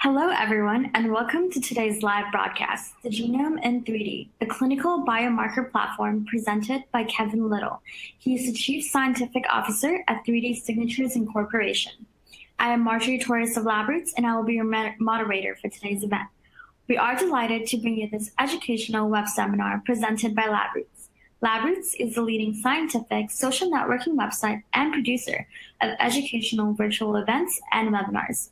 Hello, everyone, and welcome to today's live broadcast, The Genome in 3D, a clinical biomarker platform presented by Kevin Little. He is the Chief Scientific Officer at 3D Signatures Incorporation. I am Marjorie Torres of LabRoots, and I will be your moderator for today's event. We are delighted to bring you this educational web seminar presented by LabRoots. LabRoots is the leading scientific social networking website and producer of educational virtual events and webinars.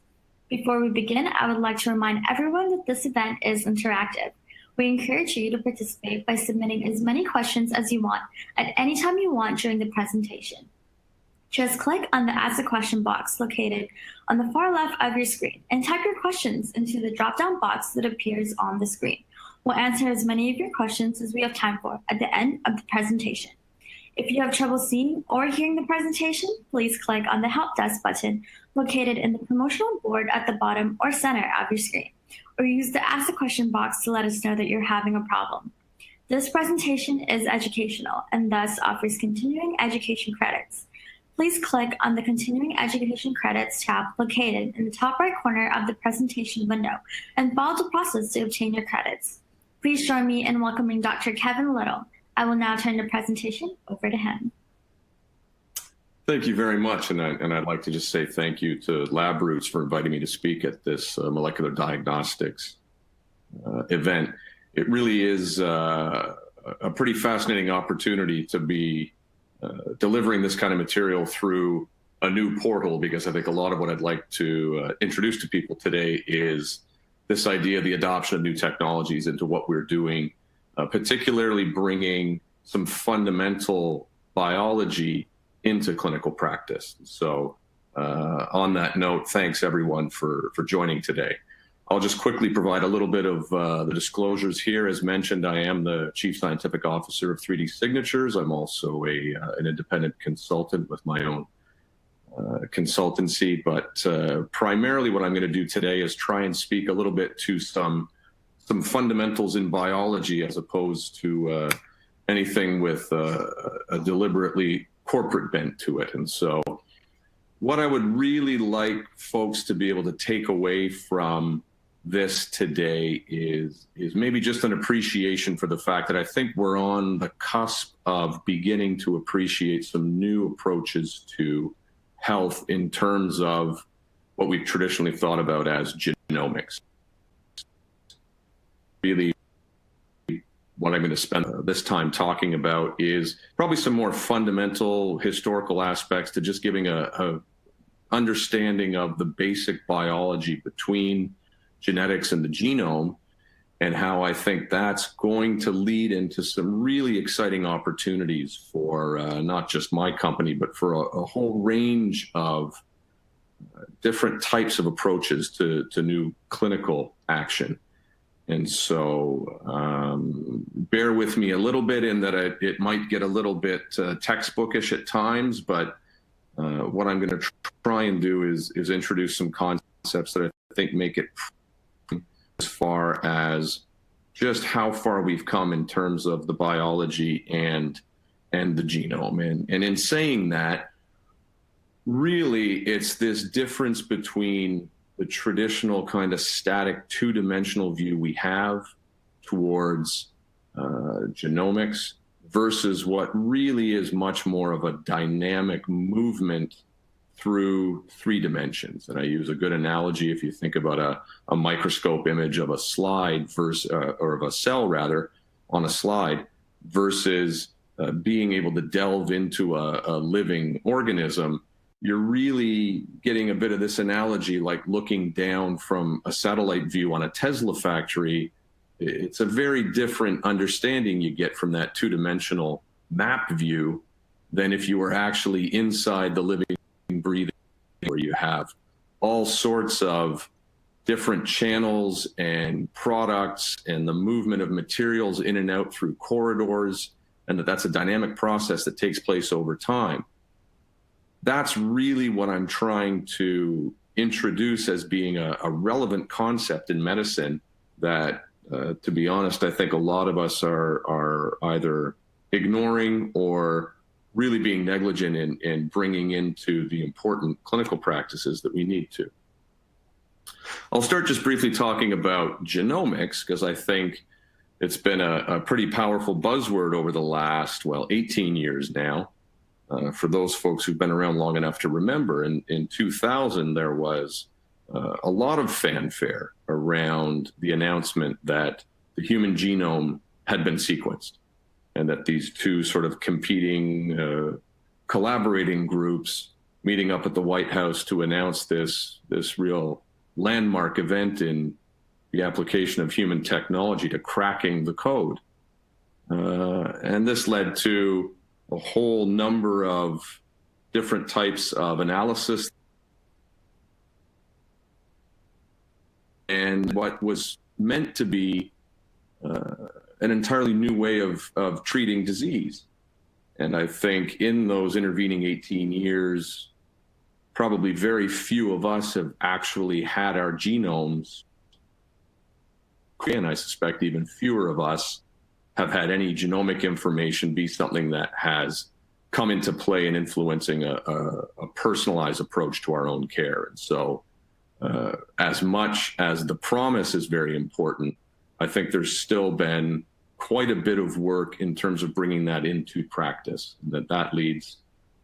Before we begin, I would like to remind everyone that this event is interactive. We encourage you to participate by submitting as many questions as you want at any time you want during the presentation. Just click on the Ask a Question box located on the far left of your screen and type your questions into the drop-down box that appears on the screen. We'll answer as many of your questions as we have time for at the end of the presentation. If you have trouble seeing or hearing the presentation, please click on the Help Desk button located in the promotional board at the bottom or center of your screen, or use the Ask a Question box to let us know that you're having a problem. This presentation is educational and thus offers continuing education credits. Please click on the Continuing Education Credits tab located in the top right corner of the presentation window and follow the process to obtain your credits. Please join me in welcoming Dr. Kevin Little. I will now turn the presentation over to him. Thank you very much, and I'd like to just say thank you to LabRoots for inviting me to speak at this molecular diagnostics event. It really is a pretty fascinating opportunity to be delivering this kind of material through a new portal, because I think a lot of what I'd like to introduce to people today is this idea of the adoption of new technologies into what we're doing, particularly bringing some fundamental biology into clinical practice. So on that note, thanks everyone for joining today. I'll just quickly provide a little bit of the disclosures here. As mentioned, I am the Chief Scientific Officer of 3D Signatures. I'm also an independent consultant with my own consultancy, but primarily what I'm going to do today is try and speak a little bit to some fundamentals in biology as opposed to anything with a deliberately corporate bent to it. And so what I would really like folks to be able to take away from this today is maybe just an appreciation for the fact that I think we're on the cusp of beginning to appreciate some new approaches to health in terms of what we've traditionally thought about as genomics. Really, what I'm going to spend this time talking about is probably some more fundamental historical aspects to just giving a understanding of the basic biology between genetics and the genome, and how I think that's going to lead into some really exciting opportunities for not just my company, but for a whole range of different types of approaches to new clinical action. And so bear with me a little bit in that it might get a little bit textbookish at times, but what I'm going to try and do is introduce some concepts that I think make it as far as just how far we've come in terms of the biology and the genome. And in saying that, really it's this difference between the traditional kind of static two-dimensional view we have towards genomics versus what really is much more of a dynamic movement through 3 dimensions. And I use a good analogy if you think about a microscope image of a slide versus, or of a cell rather, on a slide versus being able to delve into a living organism. You're really getting a bit of this analogy like looking down from a satellite view on a Tesla factory. It's a very different understanding you get from that 2-dimensional map view than if you were actually inside the living, breathing, where you have all sorts of different channels and products and the movement of materials in and out through corridors, and that's a dynamic process that takes place over time. That's really what I'm trying to introduce as being a relevant concept in medicine that, to be honest, I think a lot of us are either ignoring or really being negligent in bringing into the important clinical practices that we need to. I'll start just briefly talking about genomics, because I think it's been a pretty powerful buzzword over the last, 18 years now. For those folks who've been around long enough to remember, in 2000, there was a lot of fanfare around the announcement that the human genome had been sequenced, and that these two sort of competing, collaborating groups meeting up at the White House to announce this real landmark event in the application of human technology to cracking the code. And this led to a whole number of different types of analysis and what was meant to be an entirely new way of treating disease. And I think in those intervening 18 years, probably very few of us have actually had our genomes, and I suspect even fewer of us have had any genomic information be something that has come into play in influencing a personalized approach to our own care. And so as much as the promise is very important, I think there's still been quite a bit of work in terms of bringing that into practice. That leads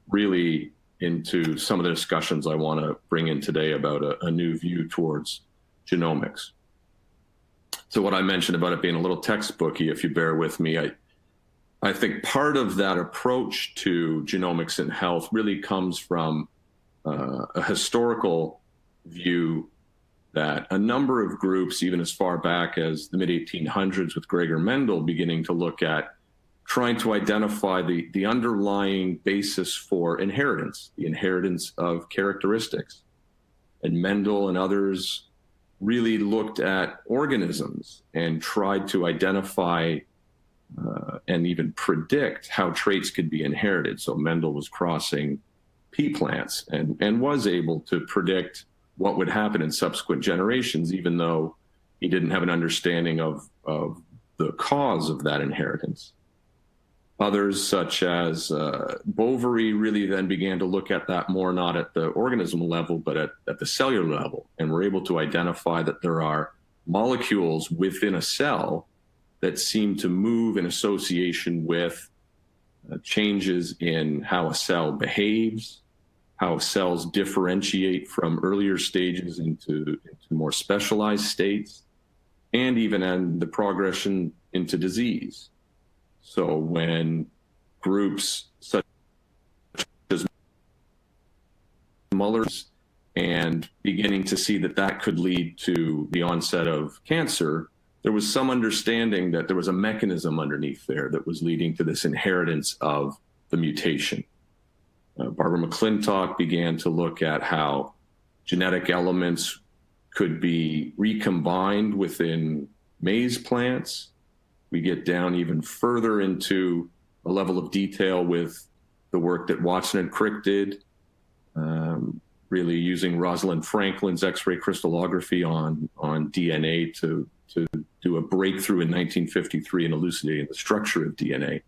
really into some of the discussions I want to bring in today about a new view towards genomics. So what I mentioned about it being a little textbooky, if you bear with me, I think part of that approach to genomics and health really comes from a historical view that a number of groups, even as far back as the mid-1800s with Gregor Mendel, beginning to look at trying to identify the underlying basis for inheritance, the inheritance of characteristics. And Mendel and others really looked at organisms and tried to identify and even predict how traits could be inherited. So Mendel was crossing pea plants and was able to predict what would happen in subsequent generations, even though he didn't have an understanding of the cause of that inheritance. Others, such as Bovary, really then began to look at that more not at the organism level, but at the cellular level, and were able to identify that there are molecules within a cell that seem to move in association with changes in how a cell behaves, how cells differentiate from earlier stages into more specialized states, and even in the progression into disease. So when groups such as Muller's and beginning to see that could lead to the onset of cancer, there was some understanding that there was a mechanism underneath there that was leading to this inheritance of the mutation. Barbara McClintock began to look at how genetic elements could be recombined within maize plants. We get down even further into a level of detail with the work that Watson and Crick did, really using Rosalind Franklin's X-ray crystallography on DNA to do a breakthrough in 1953 in elucidating the structure of DNA.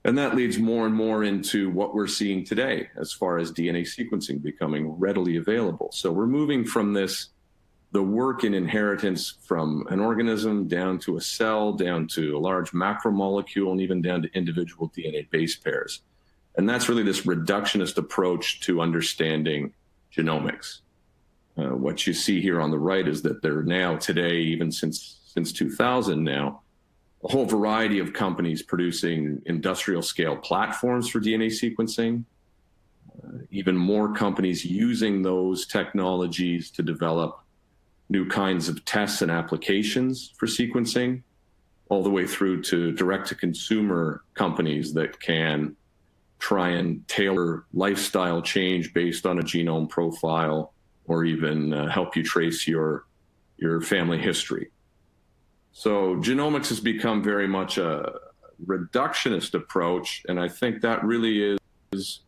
And that leads more and more into what we're seeing today as far as DNA sequencing becoming readily available. So we're moving from the work in inheritance from an organism down to a cell, down to a large macromolecule, and even down to individual DNA base pairs. And that's really this reductionist approach to understanding genomics. What you see here on the right is that there are now today, even since 2000 now, a whole variety of companies producing industrial scale platforms for DNA sequencing, even more companies using those technologies to develop new kinds of tests and applications for sequencing, all the way through to direct-to-consumer companies that can try and tailor lifestyle change based on a genome profile, or even help you trace your family history. So genomics has become very much a reductionist approach, and I think that really is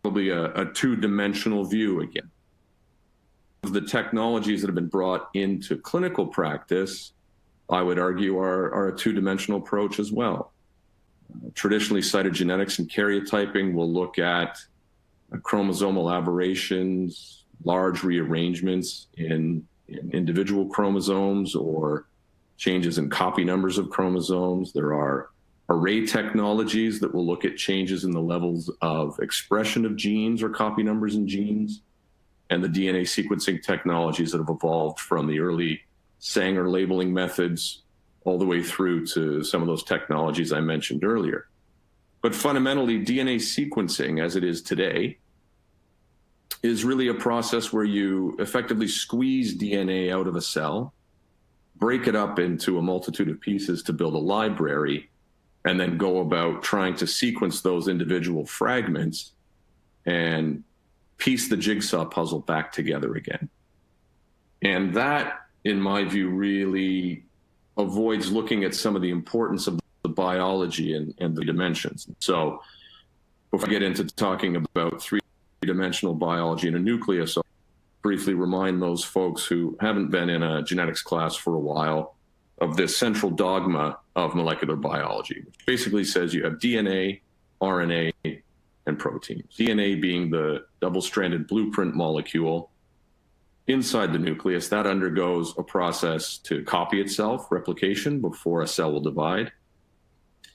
probably a two-dimensional view again. The technologies that have been brought into clinical practice, I would argue, are a two-dimensional approach as well. Traditionally, cytogenetics and karyotyping will look at chromosomal aberrations, large rearrangements in individual chromosomes or changes in copy numbers of chromosomes. There are array technologies that will look at changes in the levels of expression of genes or copy numbers in genes, and the DNA sequencing technologies that have evolved from the early Sanger labeling methods all the way through to some of those technologies I mentioned earlier. But fundamentally, DNA sequencing as it is today is really a process where you effectively squeeze DNA out of a cell, break it up into a multitude of pieces to build a library, and then go about trying to sequence those individual fragments and piece the jigsaw puzzle back together again. And that, in my view, really avoids looking at some of the importance of the biology and the dimensions. So before I get into talking about three-dimensional biology in a nucleus, I'll briefly remind those folks who haven't been in a genetics class for a while of this central dogma of molecular biology, which basically says you have DNA, RNA, and proteins. DNA being the double-stranded blueprint molecule inside the nucleus that undergoes a process to copy itself, replication, before a cell will divide.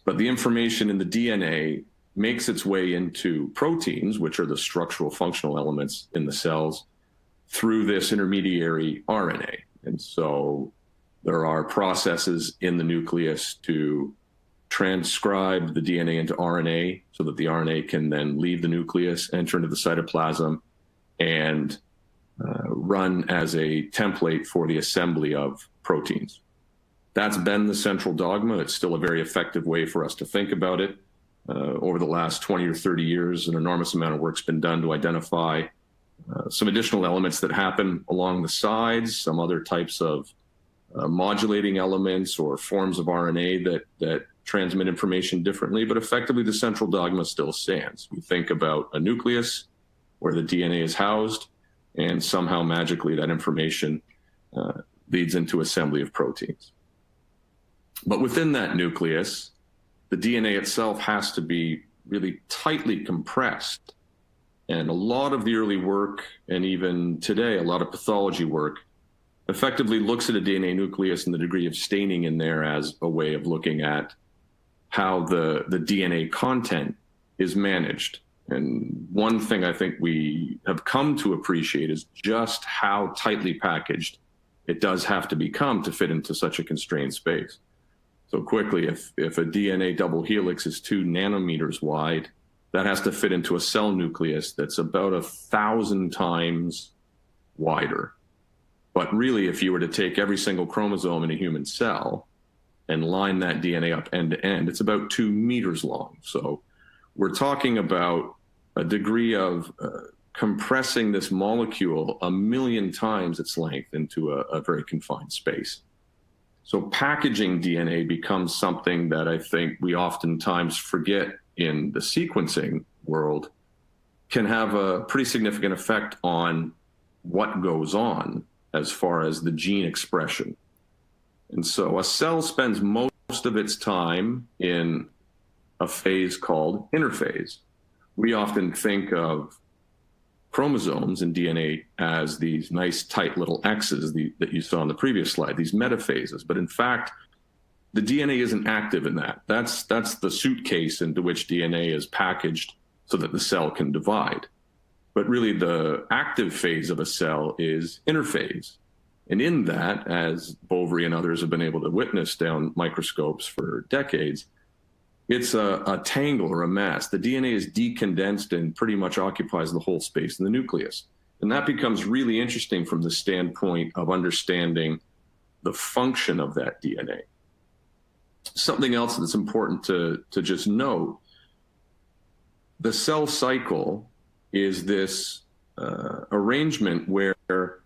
But the information in the DNA makes its way into proteins, which are the structural functional elements in the cells, through this intermediary RNA. And so there are processes in the nucleus to transcribe the DNA into RNA so that the RNA can then leave the nucleus, enter into the cytoplasm, and run as a template for the assembly of proteins. That's been the central dogma. It's still a very effective way for us to think about it. Over the last 20 or 30 years, an enormous amount of work's been done to identify some additional elements that happen along the sides, some other types of modulating elements or forms of RNA that transmit information differently, but effectively the central dogma still stands. We think about a nucleus where the DNA is housed, and somehow magically that information leads into assembly of proteins. But within that nucleus, the DNA itself has to be really tightly compressed. And a lot of the early work, and even today, a lot of pathology work, effectively looks at a DNA nucleus and the degree of staining in there as a way of looking at how the DNA content is managed. And one thing I think we have come to appreciate is just how tightly packaged it does have to become to fit into such a constrained space. So quickly, if a DNA double helix is 2 nanometers wide, that has to fit into a cell nucleus that's about 1,000 times wider. But really, if you were to take every single chromosome in a human cell and line that DNA up end to end, it's about 2 meters long. So we're talking about a degree of compressing this molecule 1,000,000 times its length into a very confined space. So packaging DNA becomes something that I think we oftentimes forget in the sequencing world can have a pretty significant effect on what goes on as far as the gene expression. And so a cell spends most of its time in a phase called interphase. We often think of chromosomes in DNA as these nice tight little X's that you saw in the previous slide, these metaphases. But in fact, the DNA isn't active in that. That's the suitcase into which DNA is packaged so that the cell can divide. But really the active phase of a cell is interphase. And in that, as Bovary and others have been able to witness down microscopes for decades, it's a tangle or a mass. The DNA is decondensed and pretty much occupies the whole space in the nucleus. And that becomes really interesting from the standpoint of understanding the function of that DNA. Something else that's important to just note, the cell cycle is this arrangement where the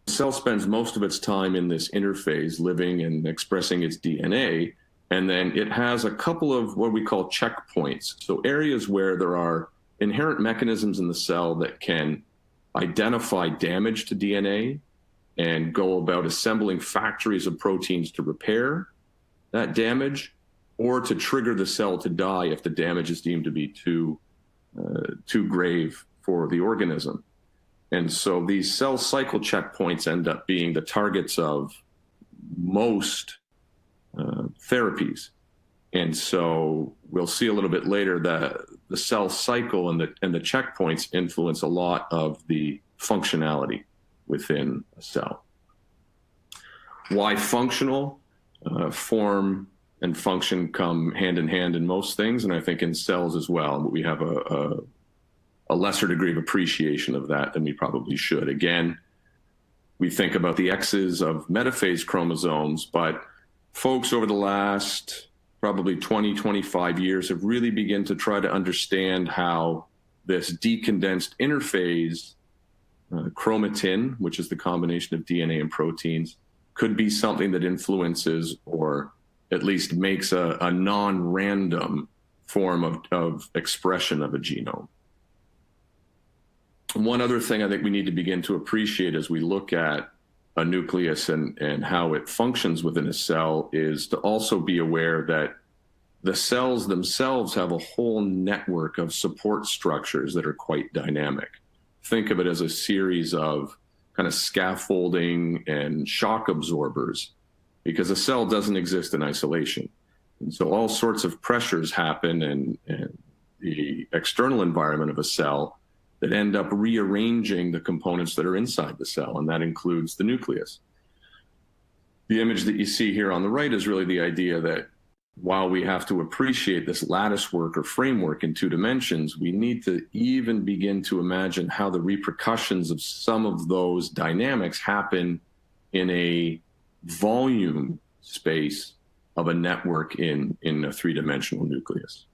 cell spends most of its time in this interphase, living and expressing its DNA, and then it has a couple of what we call checkpoints. So areas where there are inherent mechanisms in the cell that can identify damage to DNA and go about assembling factories of proteins to repair that damage, or to trigger the cell to die if the damage is deemed to be too grave for the organism. And so these cell cycle checkpoints end up being the targets of most therapies. And so we'll see a little bit later that the cell cycle and the checkpoints influence a lot of the functionality within a cell. Why functional? Form and function come hand in hand in most things, and I think in cells as well. But we have a lesser degree of appreciation of that than we probably should. Again, we think about the X's of metaphase chromosomes, but folks over the last probably 20, 25 years have really begun to try to understand how this decondensed interphase chromatin, which is the combination of DNA and proteins, could be something that influences or at least makes a non-random form of expression of a genome. One other thing I think we need to begin to appreciate as we look at a nucleus and how it functions within a cell is to also be aware that the cells themselves have a whole network of support structures that are quite dynamic. Think of it as a series of kind of scaffolding and shock absorbers, because a cell doesn't exist in isolation. And so all sorts of pressures happen in the external environment of a cell that end up rearranging the components that are inside the cell, and that includes the nucleus. The image that you see here on the right is really the idea that while we have to appreciate this lattice work or framework in 2 dimensions, we need to even begin to imagine how the repercussions of some of those dynamics happen in a volume space of a network in a 3-dimensional nucleus.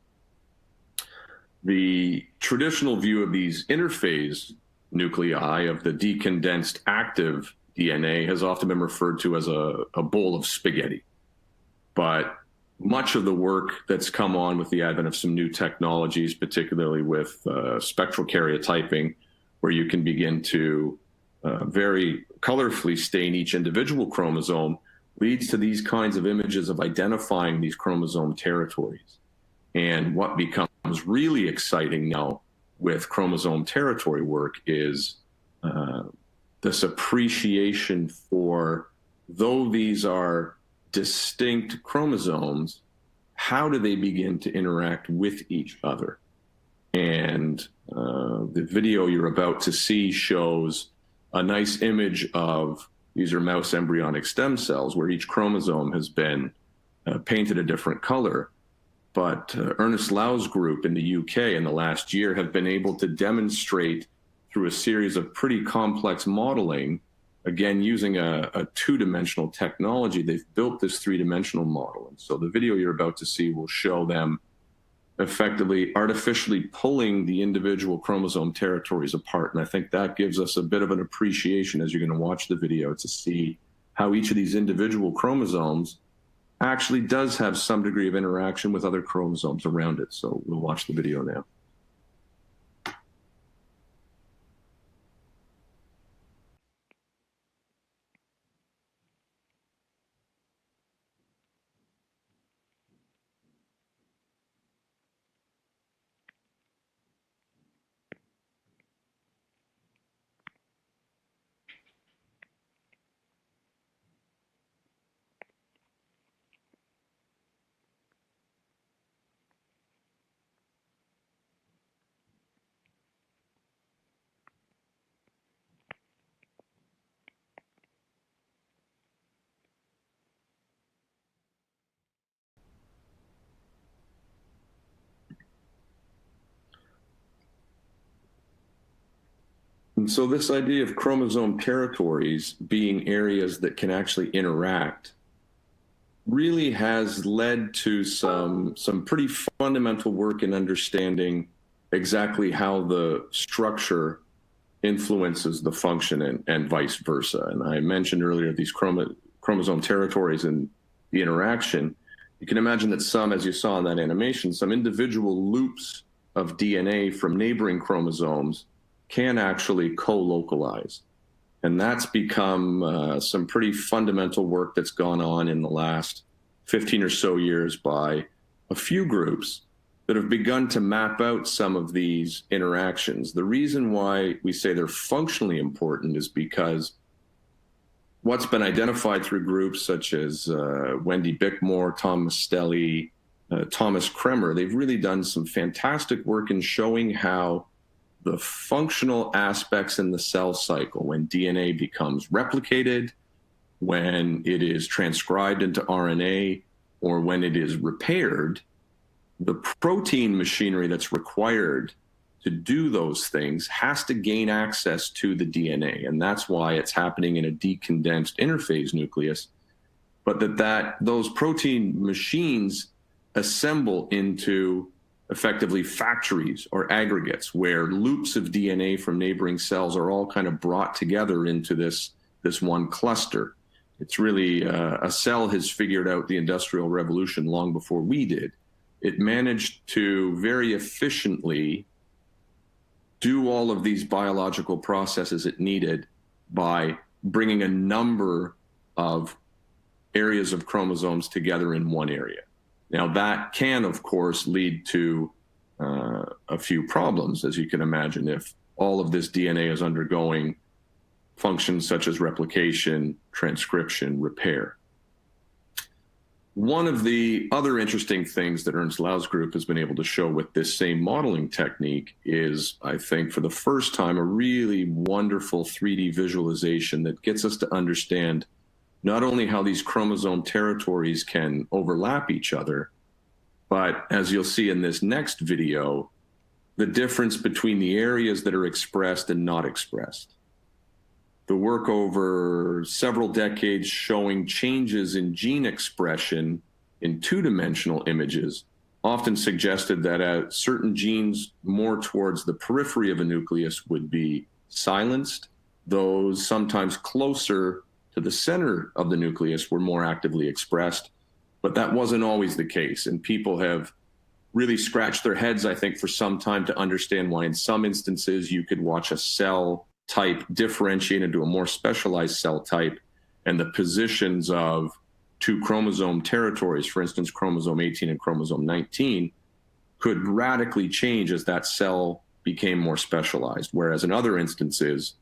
The traditional view of these interphase nuclei of the decondensed active DNA has often been referred to as a bowl of spaghetti. But much of the work that's come on with the advent of some new technologies, particularly with spectral karyotyping, where you can begin to very colorfully stain each individual chromosome, leads to these kinds of images of identifying these chromosome territories. And what becomes really exciting now with chromosome territory work is this appreciation for, though these are distinct chromosomes, how do they begin to interact with each other? And the video you're about to see shows a nice image of, these are mouse embryonic stem cells, where each chromosome has been painted a different color. But Ernest Lau's group in the UK in the last year have been able to demonstrate through a series of pretty complex modeling, again, using a 2-dimensional technology, they've built this 3-dimensional model. And so the video you're about to see will show them effectively artificially pulling the individual chromosome territories apart. And I think that gives us a bit of an appreciation as you're going to watch the video to see how each of these individual chromosomes actually does have some degree of interaction with other chromosomes around it. So we'll watch the video now. And so this idea of chromosome territories being areas that can actually interact really has led to some pretty fundamental work in understanding exactly how the structure influences the function and vice versa. And I mentioned earlier these chromosome territories and the interaction. You can imagine that some, as you saw in that animation, some individual loops of DNA from neighboring chromosomes can actually co-localize. And that's become some pretty fundamental work that's gone on in the last 15 or so years by a few groups that have begun to map out some of these interactions. The reason why we say they're functionally important is because what's been identified through groups such as Wendy Bickmore, Tom Mastelli, Thomas Kremer, they've really done some fantastic work in showing how the functional aspects in the cell cycle, when DNA becomes replicated, when it is transcribed into RNA, or when it is repaired, the protein machinery that's required to do those things has to gain access to the DNA. And that's why it's happening in a decondensed interphase nucleus. But those protein machines assemble into effectively factories or aggregates where loops of DNA from neighboring cells are all kind of brought together into this one cluster. It's really a cell has figured out the Industrial Revolution long before we did. It managed to very efficiently do all of these biological processes it needed by bringing a number of areas of chromosomes together in one area. Now, that can, of course, lead to a few problems, as you can imagine, if all of this DNA is undergoing functions such as replication, transcription, repair. One of the other interesting things that Ernst Lau's group has been able to show with this same modeling technique is, I think, for the first time, a really wonderful 3D visualization that gets us to understand not only how these chromosome territories can overlap each other, but as you'll see in this next video, the difference between the areas that are expressed and not expressed. The work over several decades showing changes in gene expression in two-dimensional images often suggested that certain genes more towards the periphery of a nucleus would be silenced. Those sometimes closer to the center of the nucleus were more actively expressed, but that wasn't always the case. And people have really scratched their heads, I think, for some time to understand why in some instances you could watch a cell type differentiate into a more specialized cell type, and the positions of two chromosome territories, for instance, chromosome 18 and chromosome 19, could radically change as that cell became more specialized, whereas in other instances,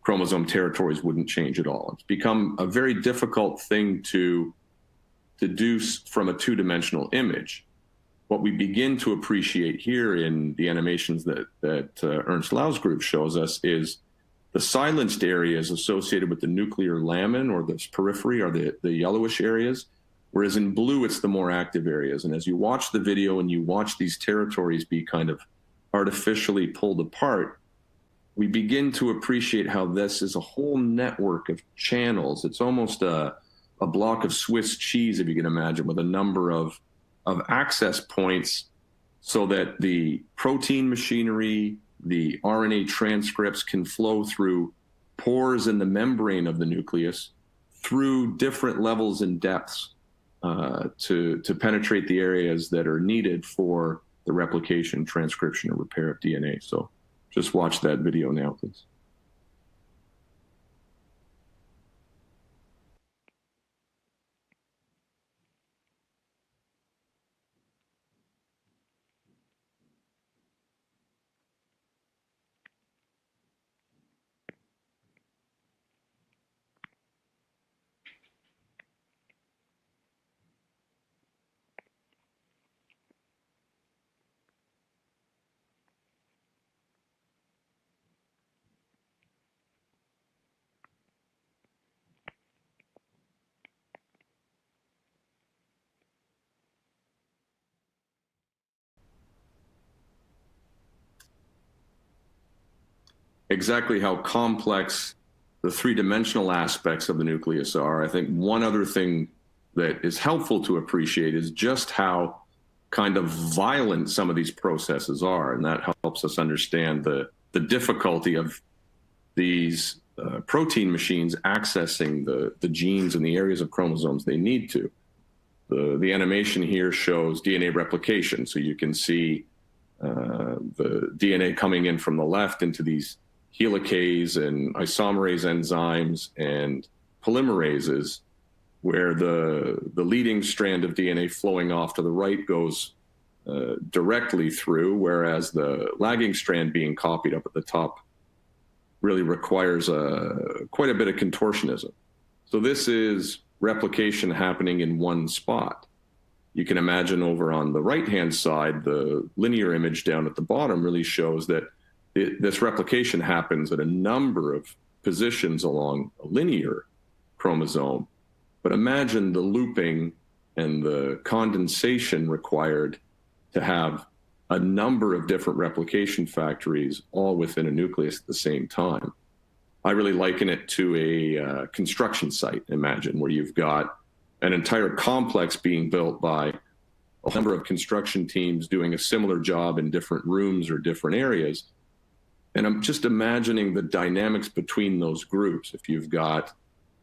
chromosome territories wouldn't change at all. It's become a very difficult thing to deduce from a two-dimensional image. What we begin to appreciate here in the animations that Ernst Lau's group shows us is the silenced areas associated with the nuclear lamin or the periphery are the yellowish areas, whereas in blue, it's the more active areas. And as you watch the video and you watch these territories be kind of artificially pulled apart, we begin to appreciate how this is a whole network of channels. It's almost a block of Swiss cheese, if you can imagine, with a number of access points so that the protein machinery, the RNA transcripts can flow through pores in the membrane of the nucleus through different levels and depths to penetrate the areas that are needed for the replication, transcription, or repair of DNA. So just watch that video now, please. Exactly how complex the three-dimensional aspects of the nucleus are. I think one other thing that is helpful to appreciate is just how kind of violent some of these processes are, and that helps us understand the difficulty of these protein machines accessing the genes and the areas of chromosomes they need to. The animation here shows DNA replication, so you can see the DNA coming in from the left into these helicase and isomerase enzymes and polymerases, where the leading strand of DNA flowing off to the right goes directly through, whereas the lagging strand being copied up at the top really requires quite a bit of contortionism. So this is replication happening in one spot. You can imagine over on the right-hand side, the linear image down at the bottom really shows that this replication happens at a number of positions along a linear chromosome. But imagine the looping and the condensation required to have a number of different replication factories all within a nucleus at the same time. I really liken it to a construction site, imagine, where you've got an entire complex being built by a number of construction teams doing a similar job in different rooms or different areas. And I'm just imagining the dynamics between those groups. If you've got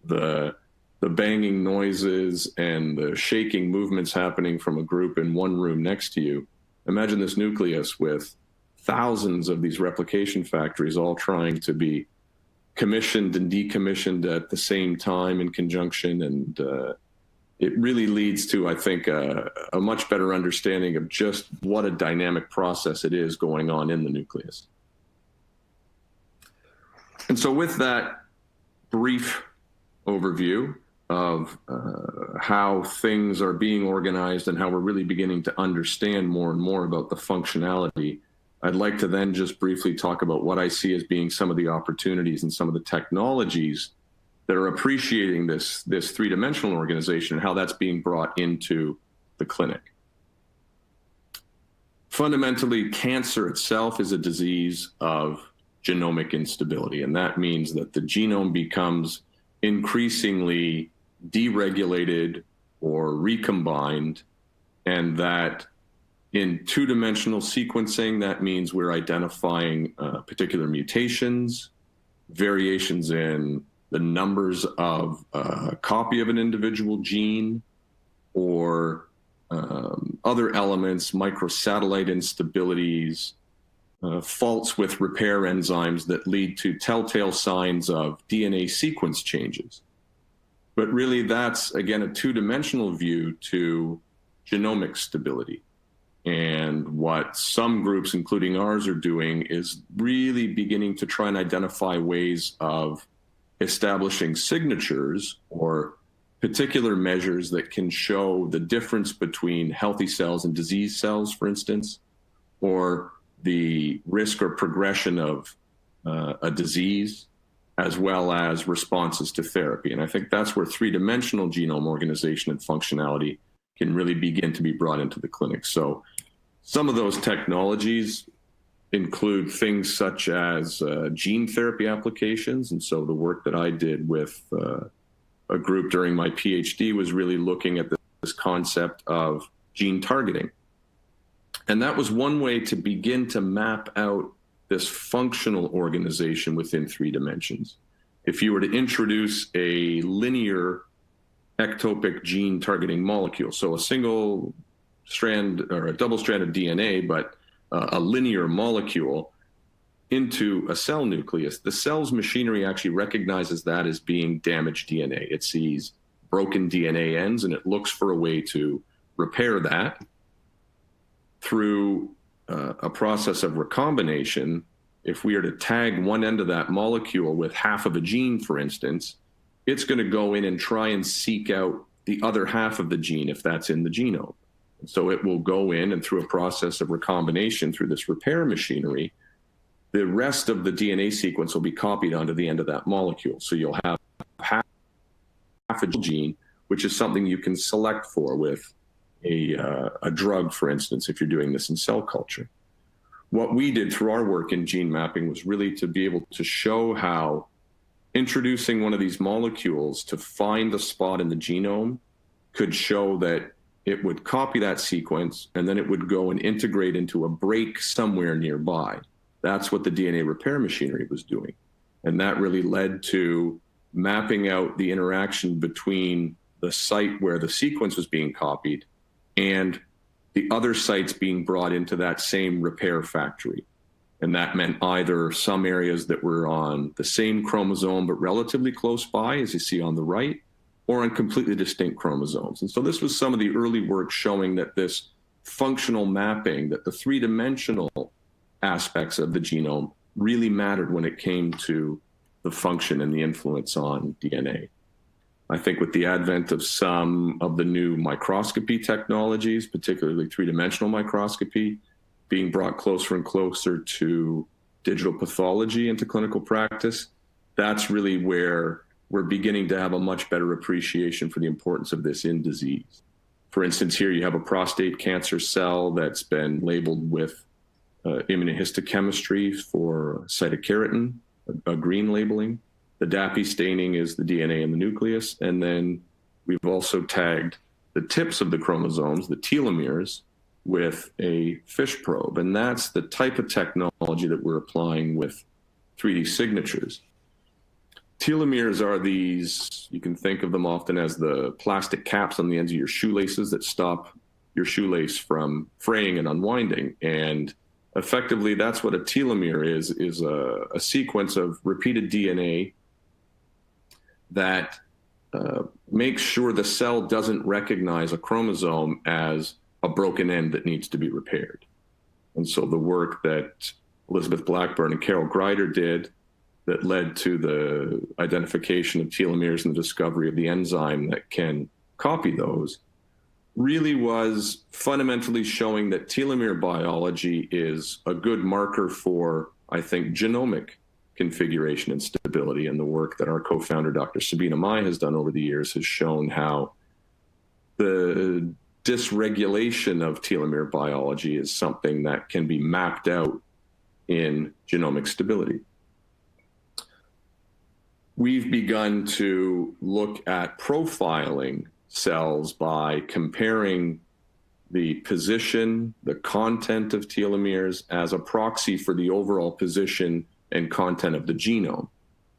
the banging noises and the shaking movements happening from a group in one room next to you, imagine this nucleus with thousands of these replication factories all trying to be commissioned and decommissioned at the same time in conjunction. And it really leads to, I think, a much better understanding of just what a dynamic process it is going on in the nucleus. And so with that brief overview of how things are being organized and how we're really beginning to understand more and more about the functionality, I'd like to then just briefly talk about what I see as being some of the opportunities and some of the technologies that are appreciating this three-dimensional organization and how that's being brought into the clinic. Fundamentally, cancer itself is a disease of genomic instability, and that means that the genome becomes increasingly deregulated or recombined, and that in two-dimensional sequencing, that means we're identifying particular mutations, variations in the numbers of a copy of an individual gene, or other elements, microsatellite instabilities, faults with repair enzymes that lead to telltale signs of DNA sequence changes. But really, that's, again, a two-dimensional view to genomic stability. And what some groups, including ours, are doing is really beginning to try and identify ways of establishing signatures or particular measures that can show the difference between healthy cells and disease cells, for instance, or the risk or progression of a disease, as well as responses to therapy. And I think that's where three-dimensional genome organization and functionality can really begin to be brought into the clinic. So some of those technologies include things such as gene therapy applications. And so the work that I did with a group during my Ph.D. was really looking at this concept of gene targeting. And that was one way to begin to map out this functional organization within 3 dimensions. If you were to introduce a linear ectopic gene targeting molecule, so a single strand or a double strand of DNA, but a linear molecule into a cell nucleus, the cell's machinery actually recognizes that as being damaged DNA. It sees broken DNA ends and it looks for a way to repair that through a process of recombination. If we are to tag one end of that molecule with half of a gene, for instance, it's going to go in and try and seek out the other half of the gene if that's in the genome. So it will go in and through a process of recombination through this repair machinery, the rest of the DNA sequence will be copied onto the end of that molecule. So you'll have half a gene, which is something you can select for with a drug, for instance, if you're doing this in cell culture. What we did through our work in gene mapping was really to be able to show how introducing one of these molecules to find a spot in the genome could show that it would copy that sequence and then it would go and integrate into a break somewhere nearby. That's what the DNA repair machinery was doing. And that really led to mapping out the interaction between the site where the sequence was being copied and the other sites being brought into that same repair factory. And that meant either some areas that were on the same chromosome but relatively close by, as you see on the right, or on completely distinct chromosomes. And so this was some of the early work showing that this functional mapping, that the three-dimensional aspects of the genome really mattered when it came to the function and the influence on DNA. I think with the advent of some of the new microscopy technologies, particularly three-dimensional microscopy, being brought closer and closer to digital pathology into clinical practice, that's really where we're beginning to have a much better appreciation for the importance of this in disease. For instance, here you have a prostate cancer cell that's been labeled with immunohistochemistry for cytokeratin, a green labeling. The DAPI staining is the DNA in the nucleus. And then we've also tagged the tips of the chromosomes, the telomeres, with a FISH probe. And that's the type of technology that we're applying with 3D signatures. Telomeres are these, you can think of them often as the plastic caps on the ends of your shoelaces that stop your shoelace from fraying and unwinding. And effectively, that's what a telomere is a sequence of repeated DNA that makes sure the cell doesn't recognize a chromosome as a broken end that needs to be repaired. And so the work that Elizabeth Blackburn and Carol Greider did that led to the identification of telomeres and the discovery of the enzyme that can copy those really was fundamentally showing that telomere biology is a good marker for, I think, genomic configuration and stability. And the work that our co-founder, Dr. Sabina Mai, has done over the years has shown how the dysregulation of telomere biology is something that can be mapped out in genomic stability. We've begun to look at profiling cells by comparing the position, the content of telomeres as a proxy for the overall position and content of the genome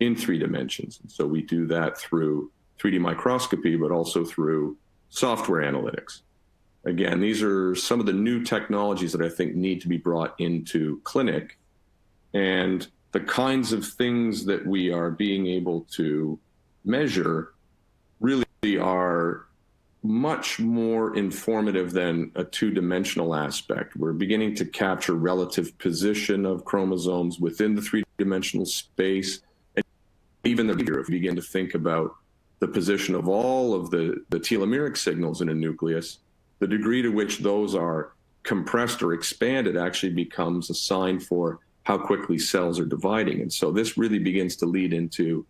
in 3 dimensions. And so we do that through 3D microscopy, but also through software analytics. Again, these are some of the new technologies that I think need to be brought into clinic. And the kinds of things that we are being able to measure really are much more informative than a 2-dimensional aspect. We're beginning to capture relative position of chromosomes within the 3-dimensional space. And even if you begin to think about the position of all of the telomeric signals in a nucleus, the degree to which those are compressed or expanded actually becomes a sign for how quickly cells are dividing. And so this really begins to lead into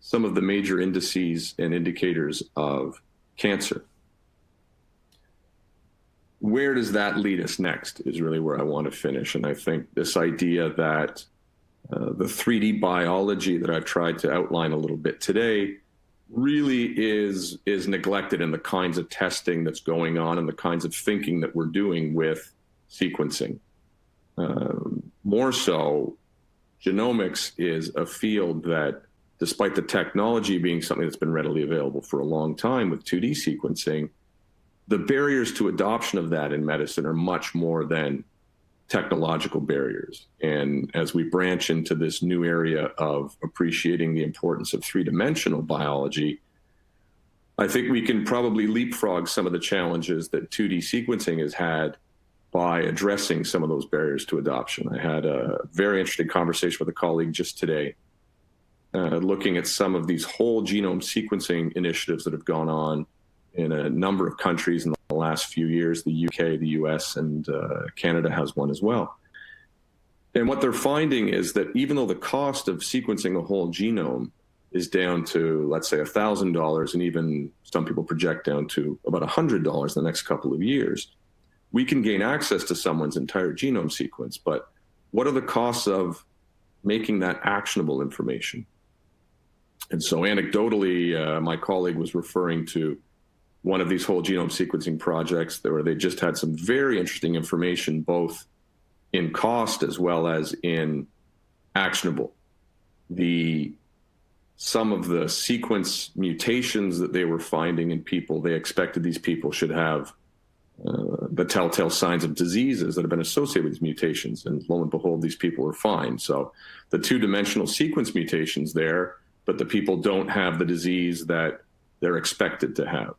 some of the major indices and indicators of cancer. Where does that lead us next is really where I want to finish. And I think this idea that the 3D biology that I've tried to outline a little bit today really is neglected in the kinds of testing that's going on and the kinds of thinking that we're doing with sequencing. More so, genomics is a field that, despite the technology being something that's been readily available for a long time with 2D sequencing, the barriers to adoption of that in medicine are much more than technological barriers. And as we branch into this new area of appreciating the importance of 3-dimensional biology, I think we can probably leapfrog some of the challenges that 2D sequencing has had by addressing some of those barriers to adoption. I had a very interesting conversation with a colleague just today, looking at some of these whole genome sequencing initiatives that have gone on in a number of countries in the last few years. The UK, the US, and Canada has one as well. And what they're finding is that even though the cost of sequencing a whole genome is down to, let's say, $1,000, and even some people project down to about $100 in the next couple of years, we can gain access to someone's entire genome sequence. But what are the costs of making that actionable information? And so anecdotally, my colleague was referring to one of these whole genome sequencing projects where they just had some very interesting information, both in cost as well as in actionable. Some of the sequence mutations that they were finding in people, they expected these people should have the telltale signs of diseases that have been associated with these mutations. And lo and behold, these people are fine. So the 2-dimensional sequence mutations there, but the people don't have the disease that they're expected to have.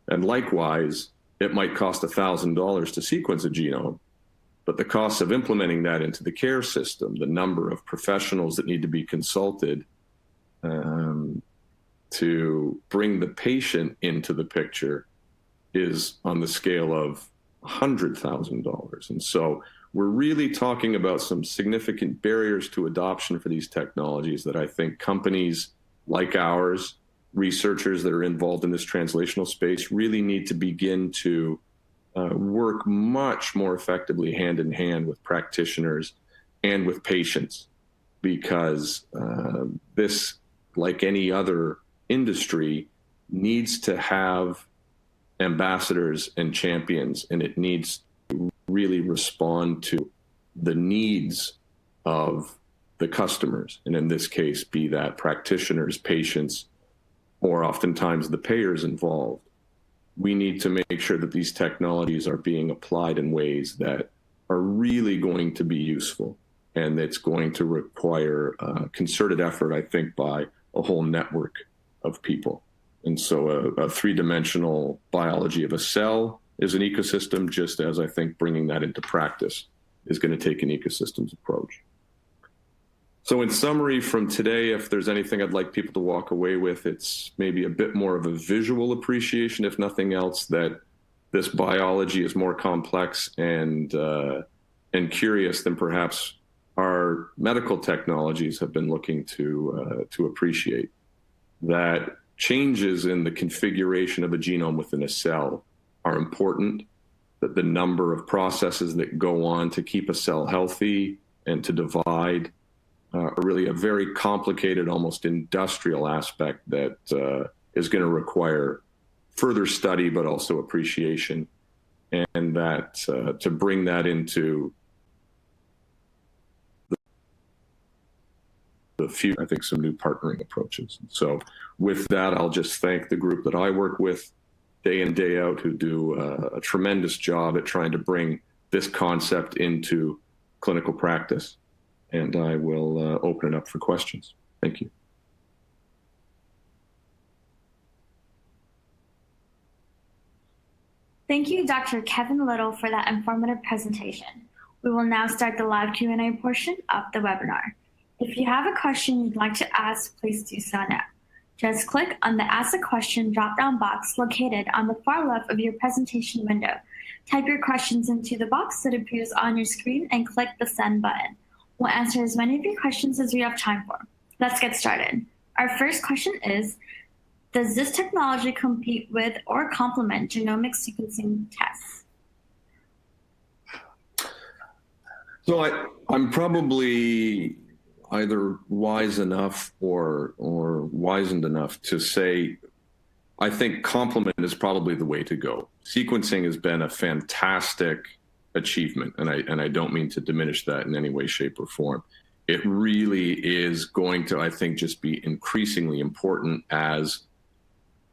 And likewise, it might cost $1,000 to sequence a genome, but the cost of implementing that into the care system, the number of professionals that need to be consulted to bring the patient into the picture is on the scale of $100,000. And so we're really talking about some significant barriers to adoption for these technologies that I think companies like ours, researchers that are involved in this translational space, really need to begin to work much more effectively hand in hand with practitioners and with patients, because this, like any other industry, needs to have ambassadors and champions, and it needs to really respond to the needs of the customers, and in this case, be that practitioners, patients, or oftentimes the payers involved. We need to make sure that these technologies are being applied in ways that are really going to be useful, and it's going to require concerted effort, I think, by a whole network of people. And so a three-dimensional biology of a cell is an ecosystem, just as I think bringing that into practice is going to take an ecosystems approach. So in summary from today, if there's anything I'd like people to walk away with, it's maybe a bit more of a visual appreciation, if nothing else, that this biology is more complex and curious than perhaps our medical technologies have been looking to appreciate. That changes in the configuration of a genome within a cell are important, that the number of processes that go on to keep a cell healthy and to divide are really a very complicated, almost industrial aspect that is going to require further study, but also appreciation. And that to bring that into the future, I think some new partnering approaches. So with that, I'll just thank the group that I work with day in, day out, who do a tremendous job at trying to bring this concept into clinical practice. And I will open it up for questions. Thank you. Thank you, Dr. Kevin Little, for that informative presentation. We will now start the live Q&A portion of the webinar. If you have a question you'd like to ask, please do so now. Just click on the Ask a Question drop-down box located on the far left of your presentation window. Type your questions into the box that appears on your screen and click the Send button. We'll answer as many of your questions as we have time for. Let's get started. Our first question is, does this technology compete with or complement genomic sequencing tests? So I'm probably either wise enough or wizened enough to say, I think complement is probably the way to go. Sequencing has been a fantastic achievement, and I don't mean to diminish that in any way, shape, or form. It really is going to, I think, just be increasingly important as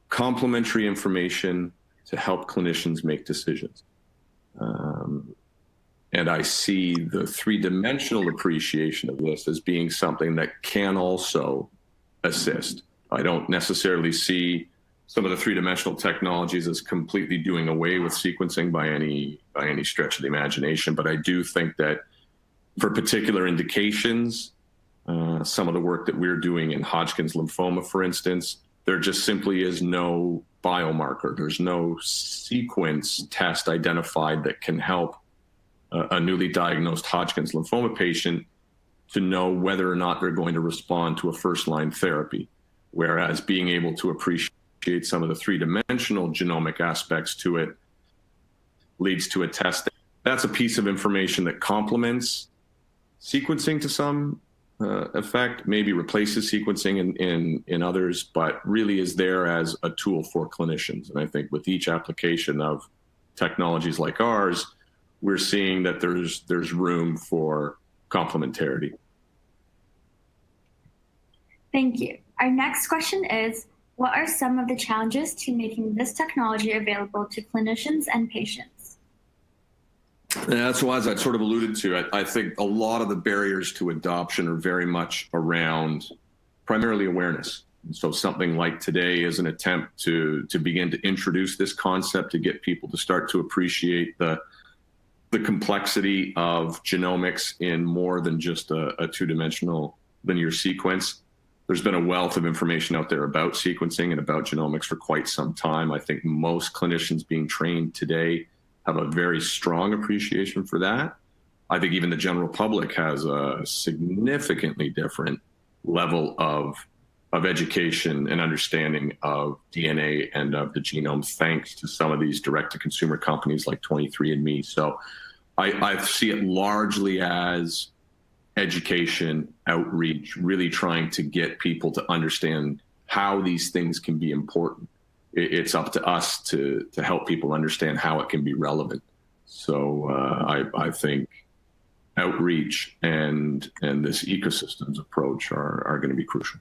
complementary information to help clinicians make decisions. And I see the three-dimensional appreciation of this as being something that can also assist. I don't necessarily see some of the three-dimensional technologies as completely doing away with sequencing by any stretch of the imagination, but I do think that for particular indications, some of the work that we're doing in Hodgkin's lymphoma, for instance, there just simply is no biomarker. There's no sequence test identified that can help a newly diagnosed Hodgkin's lymphoma patient to know whether or not they're going to respond to a first-line therapy. Whereas being able to appreciate some of the three-dimensional genomic aspects to it leads to a test that's a piece of information that complements sequencing to some effect, maybe replaces sequencing in others, but really is there as a tool for clinicians. And I think with each application of technologies like ours, we're seeing that there's room for complementarity. Thank you. Our next question is, what are some of the challenges to making this technology available to clinicians and patients? That's why, as I sort of alluded to, I think a lot of the barriers to adoption are very much around primarily awareness. So something like today is an attempt to begin to introduce this concept, to get people to start to appreciate the complexity of genomics in more than just a two-dimensional linear sequence. There's been a wealth of information out there about sequencing and about genomics for quite some time. I think most clinicians being trained today have a very strong appreciation for that. I think even the general public has a significantly different level of education and understanding of DNA and of the genome, thanks to some of these direct-to-consumer companies like 23andMe. So I see it largely as education, outreach, really trying to get people to understand how these things can be important. It's up to us to help people understand how it can be relevant. So I think outreach and this ecosystems approach are going to be crucial.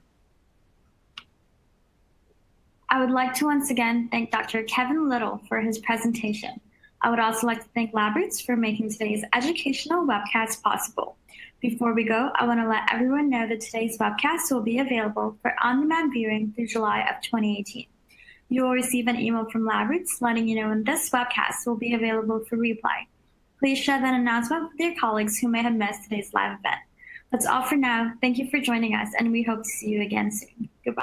I would like to once again thank Dr. Kevin Little for his presentation. I would also like to thank LabRoots for making today's educational webcast possible. Before we go, I want to let everyone know that today's webcast will be available for on-demand viewing through July of 2018. You will receive an email from LabRoots letting you know when this webcast will be available for replay. Please share that announcement with your colleagues who may have missed today's live event. That's all for now. Thank you for joining us, and we hope to see you again soon.